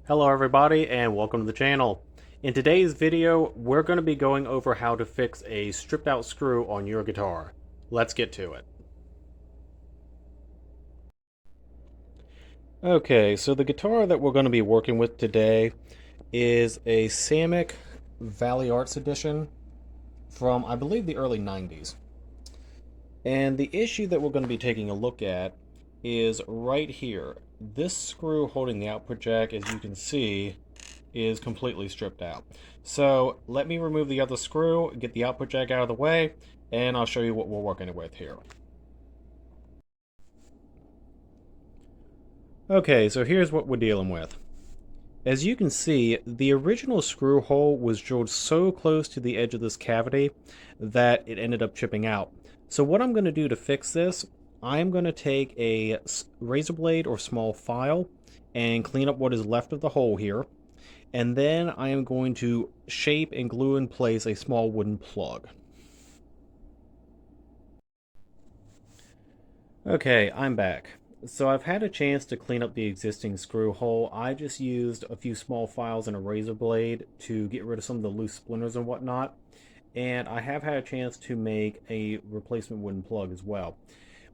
Hello everybody and welcome to the channel. In today's video, we're going to be going over how to fix a stripped out screw on your guitar. Let's get to it. Okay, so the guitar that we're going to be working with today is a Samick Valley Arts Edition from, I believe, the early 90s. And the issue that we're going to be taking a look at is right here. This screw holding the output jack, as you can see, is completely stripped out. So let me remove the other screw, get the output jack out of the way, and I'll show you what we're working with here. Okay, so here's what we're dealing with. As you can see, the original screw hole was drilled so close to the edge of this cavity that it ended up chipping out. So what I'm going to do to fix this, I'm going to take a razor blade or small file and clean up what is left of the hole here. And then I am going to shape and glue in place a small wooden plug. Okay, I'm back. So I've had a chance to clean up the existing screw hole. I just used a few small files and a razor blade to get rid of some of the loose splinters and whatnot. And I have had a chance to make a replacement wooden plug as well.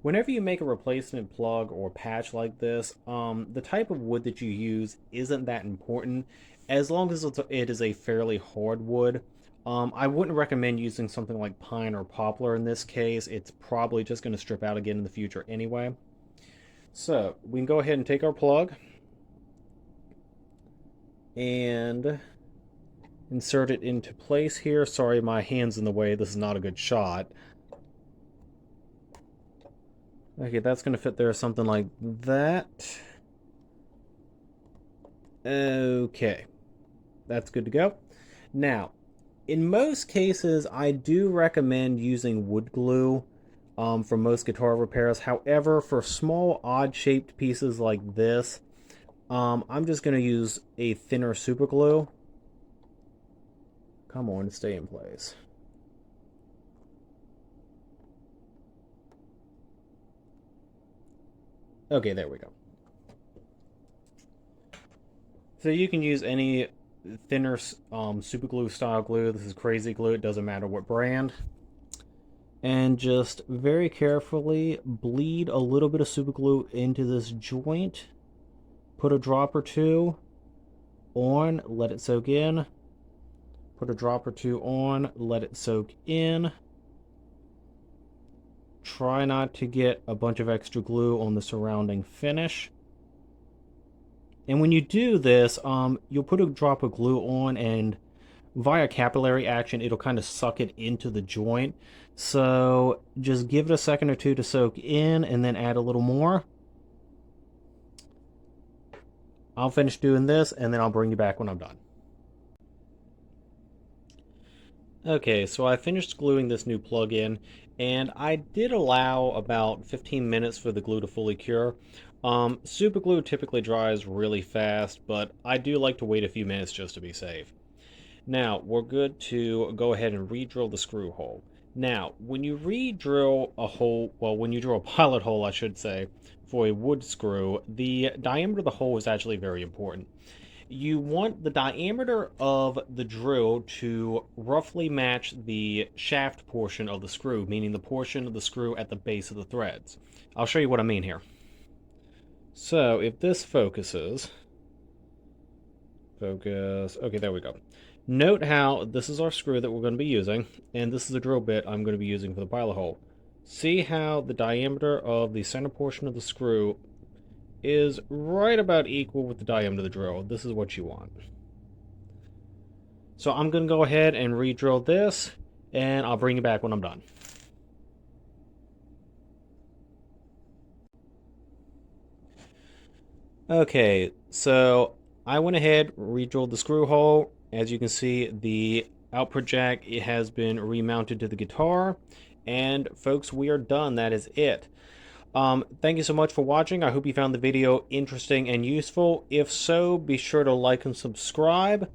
Whenever you make a replacement plug or patch like this, the type of wood that you use isn't that important as long as it is a fairly hard wood. I wouldn't recommend using something like pine or poplar in this case. It's probably just going to strip out again in the future anyway. So we can go ahead and take our plug and insert it into place here. Sorry, my hand's in the way. This is not a good shot. Okay, that's going to fit there, something like that. Okay, that's good to go. Now, in most cases, I do recommend using wood glue for most guitar repairs. However, for small, odd-shaped pieces like this, I'm just going to use a thinner super glue. Come on, stay in place. Okay, there we go. So you can use any thinner super glue style glue. This is crazy glue. It doesn't matter what brand. And just very carefully bleed a little bit of super glue into this joint. Put a drop or two on, let it soak in. Put a drop or two on, let it soak in. Try not to get a bunch of extra glue on the surrounding finish. And when you do this, you'll put a drop of glue on, and via capillary action, it'll kind of suck it into the joint. So just give it a second or two to soak in, and then add a little more. I'll finish doing this, and then I'll bring you back when I'm done. Okay, so I finished gluing this new plug-in, and I did allow about 15 minutes for the glue to fully cure. Super glue typically dries really fast, but I do like to wait a few minutes just to be safe. Now, we're good to go ahead and re-drill the screw hole. Now, when you re-drill a hole, well, when you drill a pilot hole, I should say, for a wood screw, the diameter of the hole is actually very important. You want the diameter of the drill to roughly match the shaft portion of the screw, meaning the portion of the screw at the base of the threads. I'll show you what I mean here. So if this focuses, okay, there we go. Note how this is our screw that we're going to be using, and this is the drill bit I'm going to be using for the pilot hole. See how the diameter of the center portion of the screw is right about equal with the diameter of the drill. This is what you want. So I'm going to go ahead and re-drill this, and I'll bring you back when I'm done. Okay, so I went ahead, re-drilled the screw hole. As you can see, the output jack, it has been remounted to the guitar. And folks, we are done. That is it. Thank you so much for watching. I hope you found the video interesting and useful. If so, be sure to like and subscribe.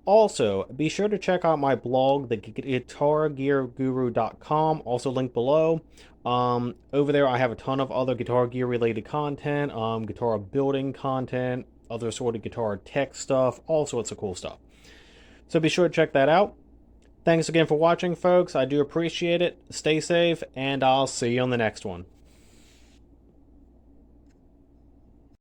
Also, be sure to check out my blog, theguitargearguru.com, also linked below. Over there, I have a ton of other guitar gear related content, guitar building content, other sort of guitar tech stuff, all sorts of cool stuff. So be sure to check that out. Thanks again for watching, folks. I do appreciate it. Stay safe, and I'll see you on the next one.